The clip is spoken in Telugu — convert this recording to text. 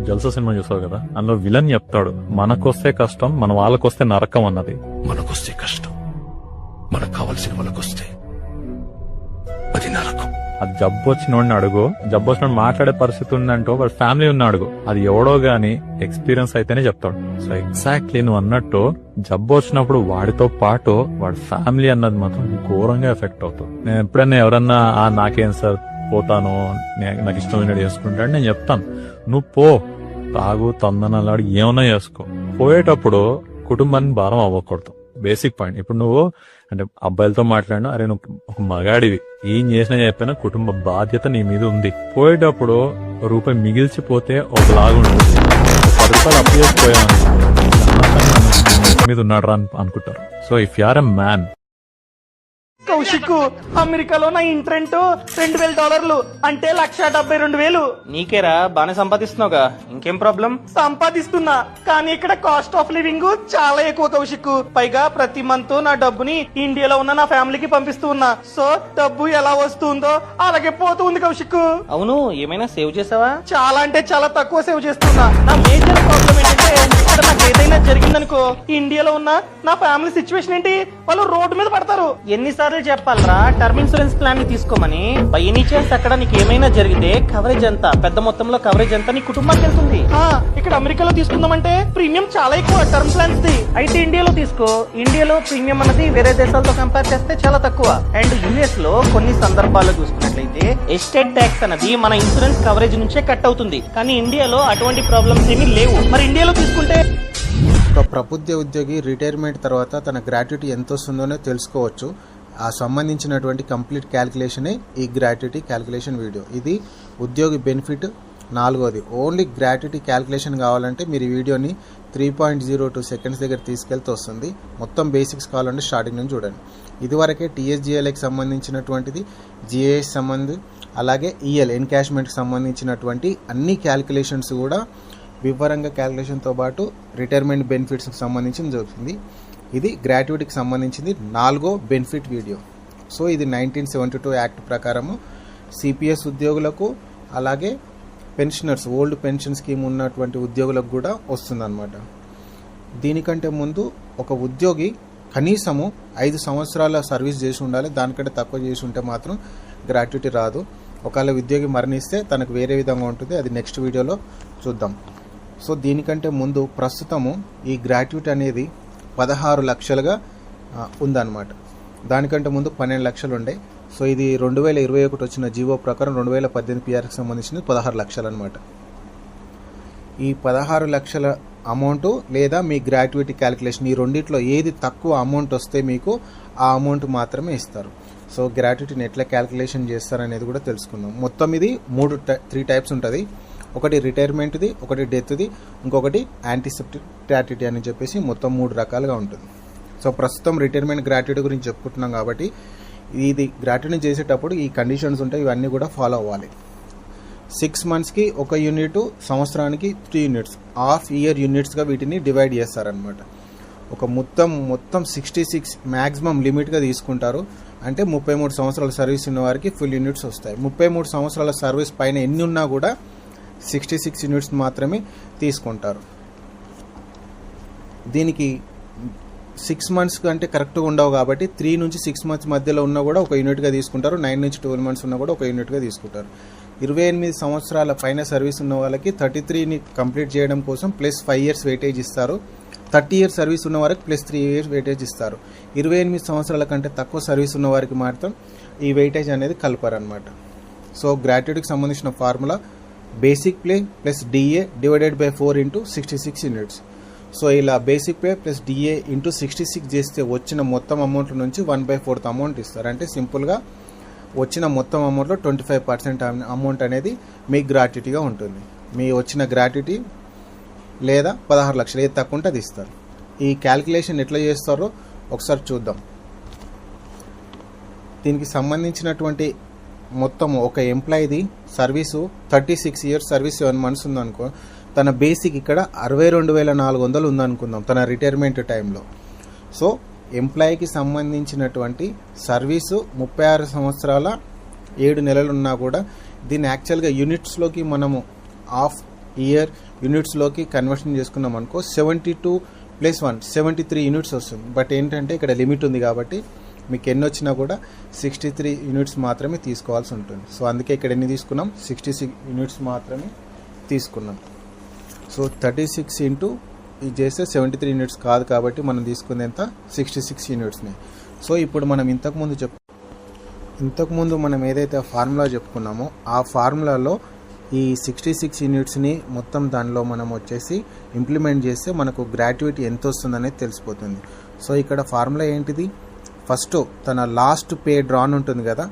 జల్సా సినిమా చూసావు కదా, అందులో విలన్ చెప్తాడు, మనకొస్తే కష్టం మన వాళ్ళకొస్తే నరకం అన్నది. మనకొస్తే కష్టం, మనకు కావాల్సిన వాళ్ళకొస్తే అది నరకం. అది జబ్బు వచ్చినోడిని అడుగు, జబ్బు వచ్చినోడు మాట్లాడే పరిస్థితి ఉందంటో వాడు ఫ్యామిలీ ఉన్న అడుగు, అది ఎవడో గాని ఎక్స్పీరియన్స్ అయితేనే చెప్తాడు. సో ఎగ్జాక్ట్లీ నువ్వు అన్నట్టు జబ్బు వచ్చినప్పుడు వాడితో పాటు వాడి ఫ్యామిలీ అన్నది మాత్రం ఘోరంగా ఎఫెక్ట్ అవుతుంది. నేను ఎప్పుడైనా ఎవరన్నా నాకేం సార్ పోతాను, నాకు ఇష్టమైన చేసుకుంటాడు, నేను చెప్తాను నువ్వు పో, తాగు తందనలాడు ఏమన్నా చేసుకో, పోయేటప్పుడు కుటుంబాన్ని భారం అవ్వకూడదు. Basic point. ఇప్పుడు నువ్వు అంటే అబ్బాయిలతో మాట్లాడినా, అరే నువ్వు ఒక మగాడివి, ఏం చేసినా చెప్పినా కుటుంబ బాధ్యత నీ మీద ఉంది. పోయేటప్పుడు రూపాయి మిగిల్చిపోతే ఒకలాగా ఉంటుంది, 10 రూపాయలు అప్పు చేసిపోయాను మీద ఉన్నాడు రా అనుకుంటారు. So if you are a man. Kaushik, అమెరికాలో నా ఇంట్రెంట్ $2,000 అంటే $1,72,000. నీకేరా బానే సంపాదిస్తున్నావుగా, ఇంకేం ప్రాబ్లం? సంపాదిస్తున్నా, కానీ ఇక్కడ కాస్ట్ ఆఫ్ లివింగ్ చాలా ఎక్కువ కౌశిక్. పైగా ప్రతి మంత్ నా డబ్బుని ఇండియాలో ఉన్న నా ఫ్యామిలీకి పంపిస్తూ ఉన్నా. సో డబ్బు ఎలా వస్తుందో అలాగే పోతుంది కౌశిక్. అవును, ఏమైనా సేవ్ చేసావా? చాలా అంటే చాలా తక్కువ సేవ్ చేస్తున్నా. నా మేజర్ ప్రాబ్లం ఏంటంటే ఇక్కడ నాకు ఏదైనా జరిగిందనుకో, ఇండియాలో ఉన్న నా ఫ్యామిలీ సిచ్యువేషన్ ఏంటి, వాళ్ళు రోడ్డు మీద పడతారు. ఎన్నిసార్లు చెప్పాలరా టర్మ్ ఇన్సూరెన్స్ ప్లాన్ ని తీసుకోమని? బై ఎనీ ఛాన్స్ అక్కడ నీకు ఏమైనా జరిగితే కవరేజ్ ఎంత, పెద్ద మొత్తంలో కవరేజ్ ఎంత నీ కుటుంబానికి వెళ్తుంది. ఇక్కడ అమెరికాలో తీసుకుందామంటే ప్రీమియం చాలా ఎక్కువ టర్మ్ ప్లాన్స్ ది. అయితే ఇండియాలో తీసుకో. ఇండియాలో ప్రీమియం అన్నది వేరే దేశాలతో కంపేర్ చేస్తే చాలా తక్కువ. అండ్ యుఎస్ లో కొన్ని సందర్భాల్లో చూసుకున్నట్లయితే ఎస్టేట్ ట్యాక్స్ అనేది మన ఇన్సూరెన్స్ కవరేజ్ నుంచే కట్ అవుతుంది. కానీ ఇండియాలో అటువంటి ప్రాబ్లమ్స్ ఏమీ లేవు. మరి ఇండియాలో తీసుకుంటే ఒక ప్రభుత్వ ఉద్యోగి రిటైర్మెంట్ తర్వాత తన గ్రాట్యుటీ ఎంత వస్తుందోనే తెలుసుకోవచ్చు. ఆ సంబంధించినటువంటి కంప్లీట్ క్యాలిక్యులేషనే ఈ గ్రాట్యుటీ క్యాలిక్యులేషన్ వీడియో. ఇది ఉద్యోగి బెనిఫిట్ 4వది. ఓన్లీ గ్రాట్యుటీ క్యాలిక్యులేషన్ కావాలంటే మీరు ఈ వీడియోని 3.02 సెకండ్స్ దగ్గర తీసుకెళ్తే వస్తుంది. మొత్తం బేసిక్స్ కావాలంటే స్టార్టింగ్ నుంచి చూడండి. ఇదివరకే టీఎస్జిఎల్కి సంబంధించినటువంటిది, జిఏఎస్ సంబంధి, అలాగే ఈఎల్ ఎన్కాష్మెంట్కి సంబంధించినటువంటి అన్ని క్యాలిక్యులేషన్స్ కూడా వివరంగా క్యాలిక్యులేషన్తో పాటు రిటైర్మెంట్ బెనిఫిట్స్కి సంబంధించింది జరుగుతుంది. ఇది గ్రాట్యుటీకి సంబంధించింది 4వ బెనిఫిట్ వీడియో. సో ఇది 1972 యాక్ట్ ప్రకారము సిపిఎస్ ఉద్యోగులకు, అలాగే పెన్షనర్స్, ఓల్డ్ పెన్షన్ స్కీమ్ ఉన్నటువంటి ఉద్యోగులకు కూడా వస్తుందన్నమాట. దీనికంటే ముందు ఒక ఉద్యోగి కనీసము 5 సంవత్సరాల సర్వీస్ చేసి ఉండాలి. దానికంటే తక్కువ చేసి ఉంటే మాత్రం గ్రాట్యుటీ రాదు. ఒకవేళ ఉద్యోగి మరణిస్తే తనకు వేరే విధంగా ఉంటుంది, అది నెక్స్ట్ వీడియోలో చూద్దాం. సో దీనికంటే ముందు ప్రస్తుతము ఈ గ్రాట్యుటీ అనేది 16 లక్షలుగా ఉందన్నమాట. దానికంటే ముందు 12 లక్షలు ఉండే. సో ఇది 2021 వచ్చిన జీవో ప్రకారం 2018 పిఆర్కి సంబంధించింది 16 లక్షలు అనమాట. ఈ 16 లక్షల అమౌంట్ లేదా మీ గ్రాట్యుటీ క్యాలిక్యులేషన్, ఈ రెండిట్లో ఏది తక్కువ అమౌంట్ వస్తే మీకు ఆ అమౌంట్ మాత్రమే ఇస్తారు. సో గ్రాట్యుటీని ఎట్లా క్యాలిక్యులేషన్ చేస్తారనేది కూడా తెలుసుకుందాం. మొత్తం ఇది 3 టైప్స్ ఉంటుంది. ఒకటి రిటైర్మెంట్ది, ఒకటి డెత్ది, ఇంకొకటి యాంటిసిప్టిక్ గ్రాట్యుటీ అని చెప్పేసి మొత్తం 3 రకాలుగా ఉంటుంది. సో ప్రస్తుతం రిటైర్మెంట్ గ్రాట్యుటీ గురించి చెప్పుకుంటున్నాం కాబట్టి ఇది గ్రాట్యుటీ చేసేటప్పుడు ఈ కండిషన్స్ ఉంటాయి, ఇవన్నీ కూడా ఫాలో అవ్వాలి. 6 మంత్స్కి 1 యూనిట్, సంవత్సరానికి 3 యూనిట్స్, హాఫ్ ఇయర్ యూనిట్స్గా వీటిని డివైడ్ చేస్తారనమాట. ఒక మొత్తం 66 మ్యాక్సిమం లిమిట్గా తీసుకుంటారు. అంటే 33 సంవత్సరాల సర్వీస్ ఉన్న వారికి ఫుల్ యూనిట్స్ వస్తాయి. 33 సంవత్సరాల సర్వీస్ పైన ఎన్ని ఉన్నా కూడా 66 యూనిట్స్ మాత్రమే తీసుకుంటారు. దీనికి 6 మంత్స్ అంటే కరెక్ట్గా ఉండవు కాబట్టి 3 నుంచి 6 మంత్స్ మధ్యలో ఉన్నా కూడా 1 యూనిట్గా తీసుకుంటారు. 9 నుంచి 12 మంత్స్ ఉన్నా కూడా 1 యూనిట్గా తీసుకుంటారు. 28 సంవత్సరాల పైన సర్వీస్ ఉన్న వాళ్ళకి 33ని కంప్లీట్ చేయడం కోసం ప్లస్ 5 ఇయర్స్ వెయిటేజ్ ఇస్తారు. 30 ఇయర్స్ సర్వీస్ ఉన్న వారికి ప్లస్ 3 ఇయర్స్ వెయిటేజ్ ఇస్తారు. 28 సంవత్సరాల కంటే తక్కువ సర్వీస్ ఉన్న వారికి మాత్రం ఈ వెయిటేజ్ అనేది కలపరనమాట. సో గ్రాట్యుటీకి సంబంధించిన formula basic pay plus DA divided by 4 into 66 units. So ఇలా basic pay plus DA into 66 చేస్తే వచ్చిన మొత్తం అమౌంట్ నుంచి 1/4 అమౌంట్ ఇస్తారు. అంటే సింపుల్గా వచ్చిన మొత్తం అమౌంట్లో 25% అమౌంట్ అనేది మీ గ్రాట్యుటీగా ఉంటుంది. మీ వచ్చిన గ్రాట్యుటీ లేదా 16 లక్షలు ఏది తక్కువ ఉంటే అది ఇస్తారు. ఈ క్యాల్కులేషన్ ఎట్లా చేస్తారో ఒకసారి చూద్దాం. దీనికి సంబంధించినటువంటి మొత్తం ఒక ఎంప్లాయీది సర్వీసు 36 ఇయర్స్ సర్వీస్ 7 మంత్స్ ఉందనుకో, తన బేసిక్ ఇక్కడ 62,400 ఉందనుకుందాం తన రిటైర్మెంట్ టైంలో. సో ఎంప్లాయీకి సంబంధించినటువంటి సర్వీసు 36 సంవత్సరాల 7 నెలలు ఉన్నా కూడా దీన్ని యాక్చువల్గా యూనిట్స్లోకి మనము హాఫ్ ఇయర్ యూనిట్స్లోకి కన్వర్షన్ చేసుకున్నాం అనుకో 72 + 1 73 యూనిట్స్ వస్తుంది. బట్ ఏంటంటే ఇక్కడ లిమిట్ ఉంది కాబట్టి మీకు ఎన్ని వచ్చినా కూడా 63 యూనిట్స్ మాత్రమే తీసుకోవాల్సి ఉంటుంది. సో అందుకే ఇక్కడ ఎన్ని తీసుకున్నాం, 66 యూనిట్స్ మాత్రమే తీసుకున్నాం. సో 36 ఇంటూ ఇది చేస్తే 73 యూనిట్స్ కాదు కాబట్టి మనం తీసుకుంది ఎంత, 66 యూనిట్స్ని. సో ఇప్పుడు మనం ఇంతకుముందు మనం ఏదైతే ఫార్ములా చెప్పుకున్నామో ఆ ఫార్ములాలో ఈ 66 యూనిట్స్ని మొత్తం దానిలో మనం వచ్చేసి ఇంప్లిమెంట్ చేస్తే మనకు గ్రాట్యుటీ ఎంత వస్తుందనేది తెలిసిపోతుంది. సో ఇక్కడ ఫార్ములా ఏంటిది, ఫస్ట్ తన లాస్ట్ పే డ్రాన్ ఉంటుంది కదా,